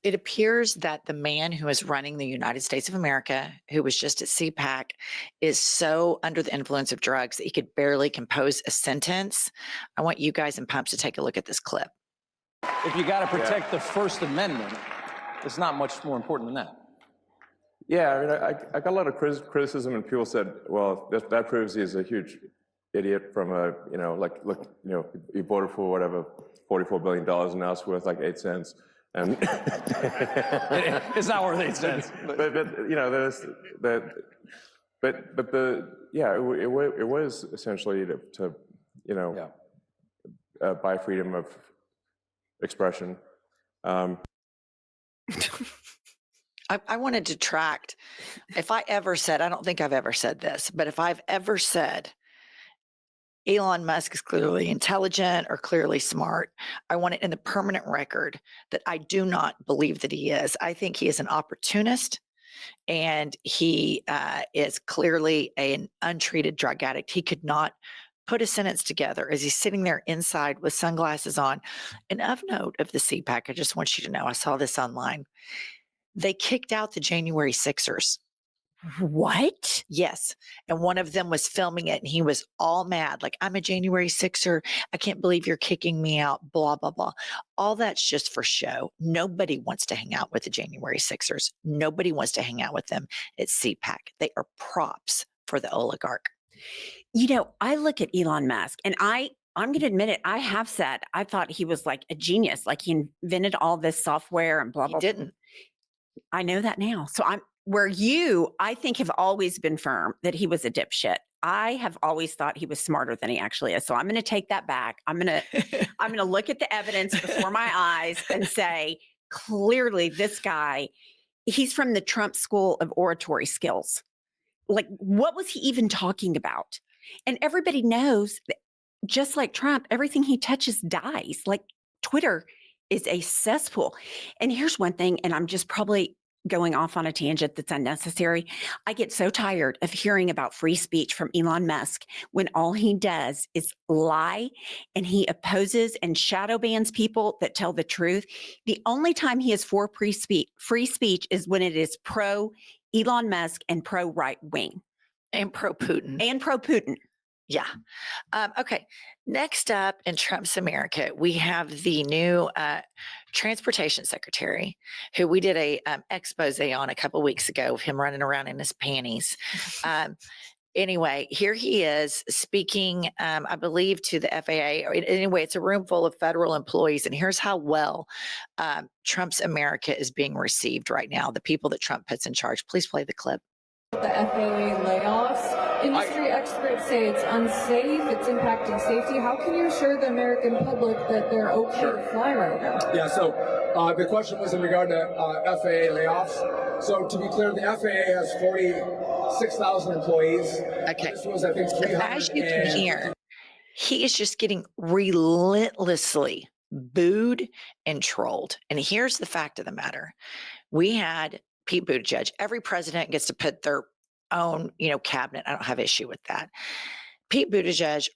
It appears that the man who is running the United States of America, who was just at CPAC, is so under the influence of drugs that he could barely compose a sentence. I want you guys in Pumps to take a look at this clip. If you got to Yeah. protect the First Amendment, it's not much more important than that. Yeah, I mean, I got a lot of criticism, and people said, well, that proves he's a huge idiot from a, like, look, he voted for whatever, $44 billion, and now it's worth like 8 cents. And It's not worth 8 cents. but there's that, but it was essentially to buy freedom of expression. I want to detract. If I ever said, I don't think I've ever said this, but if I've ever said Elon Musk is clearly intelligent or clearly smart, I want it in the permanent record that I do not believe that he is. I think he is an opportunist, and he is clearly an untreated drug addict. He could not put a sentence together as he's sitting there inside with sunglasses on. And of note of the CPAC, I just want you to know, I saw this online. They kicked out the January Sixers. What? Yes. And one of them was filming it, and he was all mad. Like, I'm a January Sixer. I can't believe you're kicking me out, blah, blah, blah. All that's just for show. Nobody wants to hang out with the January Sixers. Nobody wants to hang out with them at CPAC. They are props for the oligarch. I look at Elon Musk, and I'm going to admit it. I have said I thought he was like a genius, like he invented all this software and blah, He blah. didn't. I know that now. So I think have always been firm that he was a dipshit. I have always thought he was smarter than he actually is. So I'm going to take that back. I'm going to look at the evidence before my eyes and say, clearly this guy, he's from the Trump School of Oratory Skills. Like, what was he even talking about? And everybody knows that just like Trump, everything he touches dies. Like, Twitter is a cesspool. And here's one thing, and I'm just probably going off on a tangent that's unnecessary. I get so tired of hearing about free speech from Elon Musk when all he does is lie, and he opposes and shadow bans people that tell the truth. The only time he is for free speech is when it is pro Elon Musk and pro right wing. And pro Putin. And pro Putin. Yeah. Okay. Next up in Trump's America, we have the new transportation secretary, who we did a expose on a couple weeks ago of him running around in his panties. Anyway, here he is speaking, I believe, to the FAA. Anyway, it's a room full of federal employees, and here's how well Trump's America is being received right now, the people that Trump puts in charge. Please play the clip. The FAA layoffs. Industry experts say it's unsafe, it's impacting safety. How can you assure the American public that they're okay to fly right now? Yeah, so the question was in regard to FAA layoffs. So to be clear, the FAA has 46,000 employees. Okay. This was, I think, 300. As you can hear, he is just getting relentlessly booed and trolled. And here's the fact of the matter. We had Pete Buttigieg. Every president gets to put their own, cabinet. I don't have issue with that. Pete Buttigieg,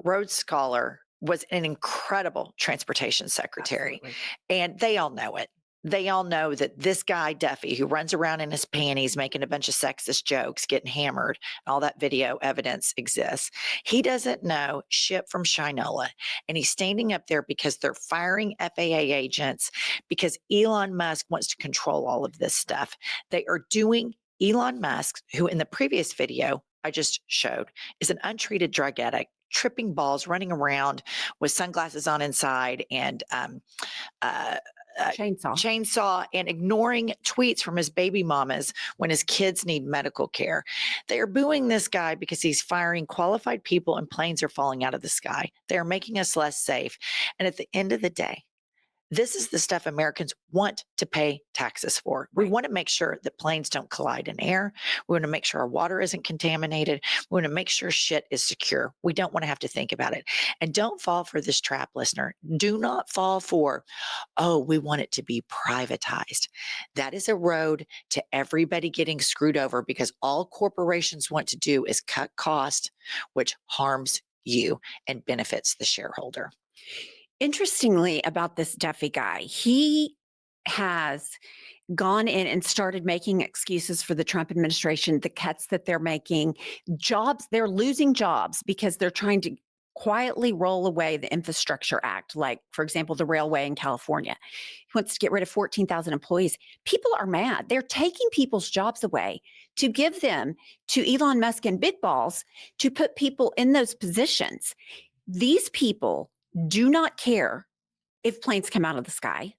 Rhodes Scholar, was an incredible transportation secretary. Absolutely. And they all know it. They all know that this guy, Duffy, who runs around in his panties, making a bunch of sexist jokes, getting hammered, all that video evidence exists. He doesn't know shit from Shinola. And he's standing up there because they're firing FAA agents, because Elon Musk wants to control all of this stuff. They are doing Elon Musk, who in the previous video I just showed is an untreated drug addict, tripping balls, running around with sunglasses on inside and chainsaw, and ignoring tweets from his baby mamas when his kids need medical care. They are booing this guy because he's firing qualified people and planes are falling out of the sky. They are making us less safe. And at the end of the day, this is the stuff Americans want to pay taxes for. We want to make sure that planes don't collide in air. We want to make sure our water isn't contaminated. We want to make sure shit is secure. We don't want to have to think about it. And don't fall for this trap, listener. Do not fall for, oh, we want it to be privatized. That is a road to everybody getting screwed over, because all corporations want to do is cut cost, which harms you and benefits the shareholder. Interestingly about this Duffy guy, he has gone in and started making excuses for the Trump administration, the cuts that they're making, jobs, they're losing jobs because they're trying to quietly roll away the Infrastructure Act, like, for example, the railway in California. He wants to get rid of 14,000 employees. People are mad. They're taking people's jobs away to give them to Elon Musk and Big Balls to put people in those positions. These people do not care if planes come out of the sky.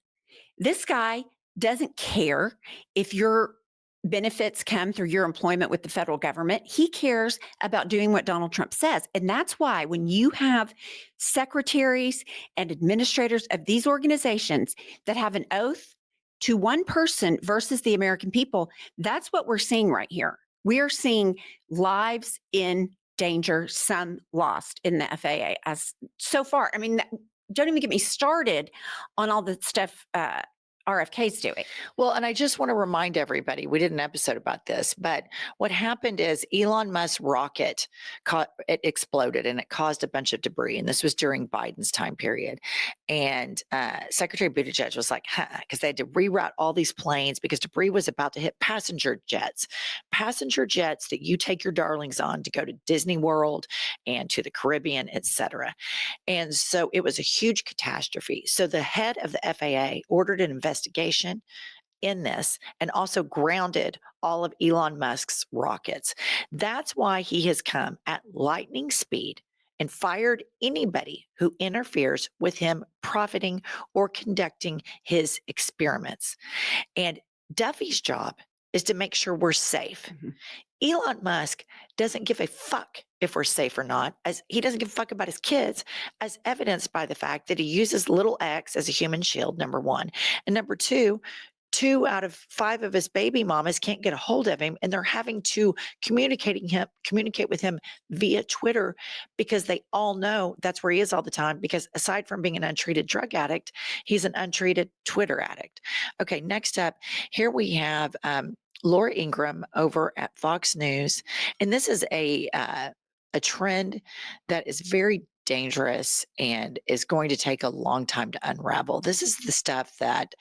This guy doesn't care if your benefits come through your employment with the federal government. He cares about doing what Donald Trump says. And that's why when you have secretaries and administrators of these organizations that have an oath to one person versus the American people, that's what we're seeing right here. We are seeing lives in danger, some lost in the FAA as so far. I mean, don't even get me started on all the stuff RFK's doing. Well, and I just want to remind everybody, we did an episode about this, but what happened is Elon Musk's rocket it exploded and it caused a bunch of debris. And this was during Biden's time period. And Secretary Buttigieg was like, because they had to reroute all these planes because debris was about to hit passenger jets that you take your darlings on to go to Disney World and to the Caribbean, etc. And so it was a huge catastrophe. So the head of the FAA ordered an investigation in this and also grounded all of Elon Musk's rockets. That's why he has come at lightning speed and fired anybody who interferes with him profiting or conducting his experiments. And Duffy's job is to make sure we're safe. Mm-hmm. Elon Musk doesn't give a fuck if we're safe or not, as he doesn't give a fuck about his kids, as evidenced by the fact that he uses little X as a human shield, number one. And number two, 2 out of 5 of his baby mamas can't get a hold of him, and they're having to communicate with him via Twitter because they all know that's where he is all the time, because aside from being an untreated drug addict, he's an untreated Twitter addict. Okay, next up, here we have Laura Ingraham over at Fox News, and this is a trend that is very dangerous and is going to take a long time to unravel. This is the stuff that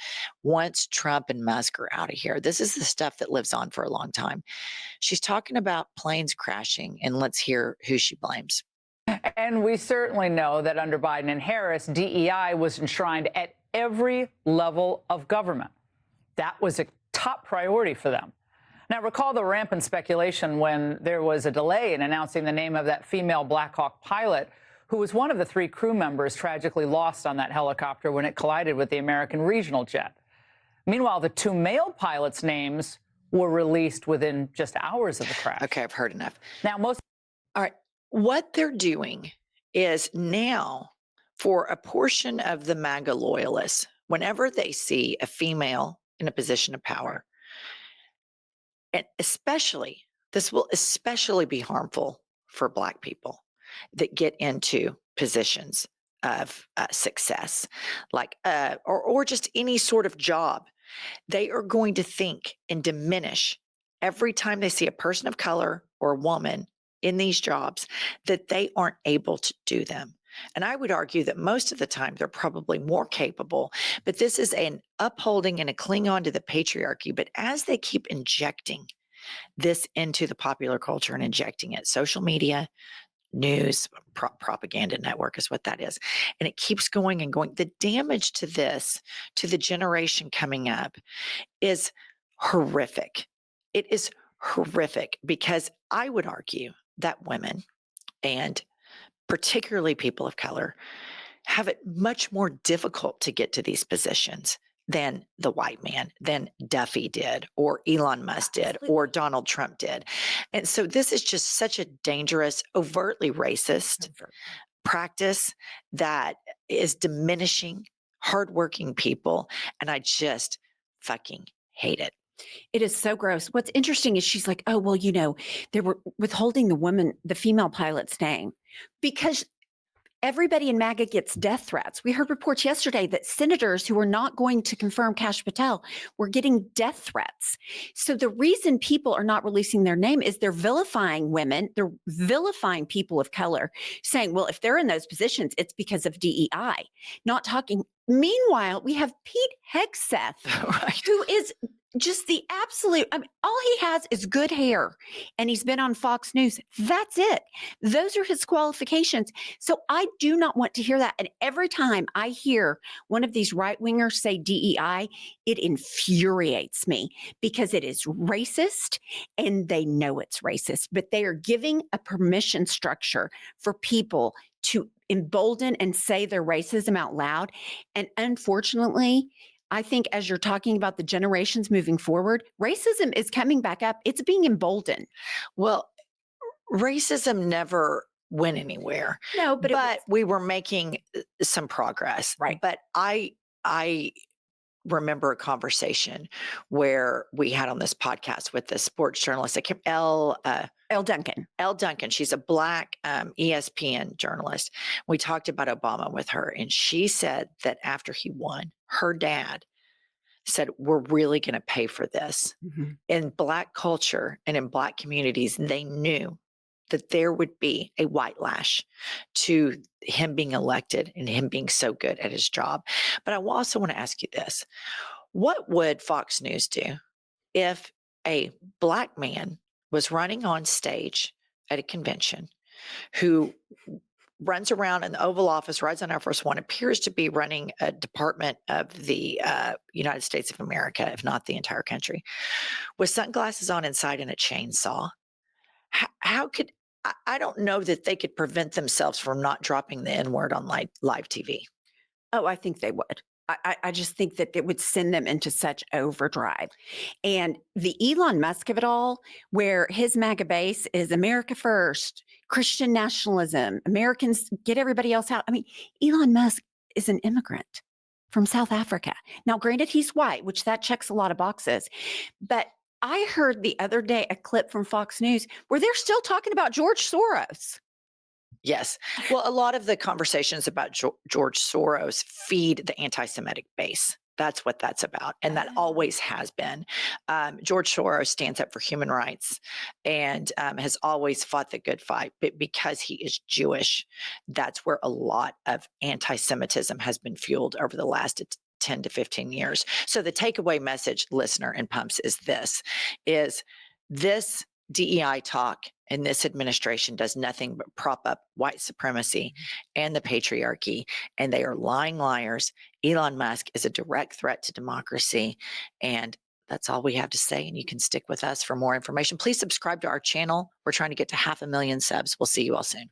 once Trump and Musk are out of here, this is the stuff that lives on for a long time. She's talking about planes crashing, and let's hear who she blames. And we certainly know that under Biden and Harris, DEI was enshrined at every level of government. That was a top priority for them. Now, recall the rampant speculation when there was a delay in announcing the name of that female Black Hawk pilot who was one of the 3 crew members tragically lost on that helicopter when it collided with the American regional jet. Meanwhile, the 2 male pilots' names were released within just hours of the crash. Okay, I've heard enough. Now, All right, what they're doing is now, for a portion of the MAGA loyalists, whenever they see a female in a position of power, and this will especially be harmful for Black people that get into positions of success, like or just any sort of job. They are going to think and diminish every time they see a person of color or a woman in these jobs that they aren't able to do them. And I would argue that most of the time they're probably more capable, but this is an upholding and a cling on to the patriarchy. But as they keep injecting this into the popular culture and injecting it, social media, news, propaganda network is what that is. And it keeps going and going. The damage to this, to the generation coming up, is horrific. It is horrific because I would argue that women, and particularly people of color, have it much more difficult to get to these positions than the white man, than Duffy did, or Elon Musk did, or Donald Trump did. And so this is just such a dangerous, overtly racist practice that is diminishing hardworking people. And I just fucking hate it. It is so gross. What's interesting is she's like, oh, well, they were withholding the female pilot's name because everybody in MAGA gets death threats. We heard reports yesterday that senators who were not going to confirm Kash Patel were getting death threats. So the reason people are not releasing their name is they're vilifying women. They're vilifying people of color, saying, well, if they're in those positions, it's because of DEI, not talking Meanwhile, we have Pete Hegseth, Right. who is just the absolute, I mean, all he has is good hair and he's been on Fox News. That's it. Those are his qualifications. So I do not want to hear that. And every time I hear one of these right wingers say DEI, it infuriates me because it is racist and they know it's racist, but they are giving a permission structure for people to embolden and say their racism out loud. And unfortunately, I think as you're talking about the generations moving forward, racism is coming back up. It's being emboldened. Well, racism never went anywhere, No, but, but we were making some progress. Right. But I remember a conversation where we had on this podcast with the sports journalist, Elle Duncan. Elle Duncan. She's a Black ESPN journalist. We talked about Obama with her, and she said that after he won, her dad said, "We're really going to pay for this." Mm-hmm. In Black culture and in Black communities, they knew that there would be a white lash to him being elected and him being so good at his job. But I also want to ask you this. What would Fox News do if a Black man was running on stage at a convention who runs around in the Oval Office, rides on Air Force One, appears to be running a department of the United States of America, if not the entire country, with sunglasses on inside and a chainsaw? How could I don't know that they could prevent themselves from not dropping the N word on live TV. Oh, I think they would. I just think that it would send them into such overdrive. And the Elon Musk of it all, where his MAGA base is America first, Christian nationalism, Americans get everybody else out. I mean, Elon Musk is an immigrant from South Africa. Now, granted, he's white, which that checks a lot of boxes. But I heard the other day a clip from Fox News where they're still talking about George Soros. Yes. Well, a lot of the conversations about George Soros feed the anti-Semitic base. That's what that's about. And that always has been. George Soros stands up for human rights and has always fought the good fight. But because he is Jewish, that's where a lot of anti-Semitism has been fueled over the last 10 to 15 years. So the takeaway message, listener and pumps, is this DEI talk and this administration does nothing but prop up white supremacy and the patriarchy, and they are lying liars. Elon Musk is a direct threat to democracy, and that's all we have to say, and you can stick with us for more information. Please subscribe to our channel. We're trying to get to 500,000 subs. We'll see you all soon.